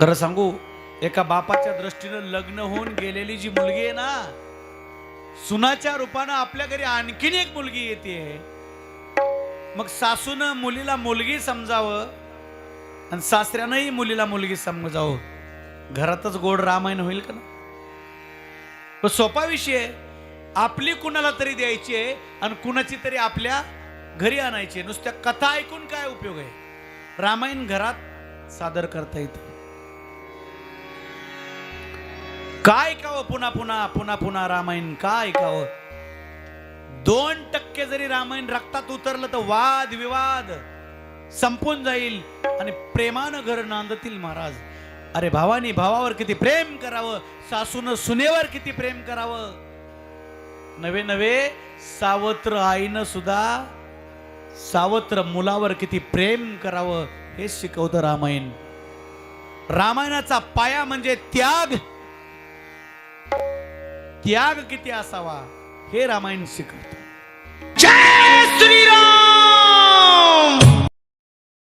खरं सांगू, एका बापाच्या दृष्टीनं लग्न होऊन गेलेली जी मुलगी आहे ना, सुनाच्या रूपानं आपल्या घरी आणखीन एक मुलगी येते, मग सासूनं मुलीला मुलगी समजावं आणि सासऱ्यानंही मुलीला मुलगी समजावं, घरातच गोड रामायण होईल का ना? तो सोपा विषय आहे. आपली कुणाला तरी द्यायची आहे आणि कुणाची तरी आपल्या घरी आणायची. नुसत्या कथा ऐकून काय उपयोग आहे? रामायण घरात सादर करता येतं. काय ऐकावं पुन्हा पुन्हा पुन्हा पुन्हा रामायण काय ऐकावं? 2% जरी रामायण रक्तात उतरलं तर वाद विवाद संपून जाईल आणि प्रेमानं घर नांदतील महाराज. अरे भावानी भावावर किती प्रेम करावं, सासून सुनेवर किती प्रेम करावं. नवे नवे सावत्र आईनं सुद्धा सावत्र मुलावर किती प्रेम करावं हे शिकवतं रामायण. रामायणाचा पाया म्हणजे त्याग. त्याग किती असावा हे रामायण शिकवतं.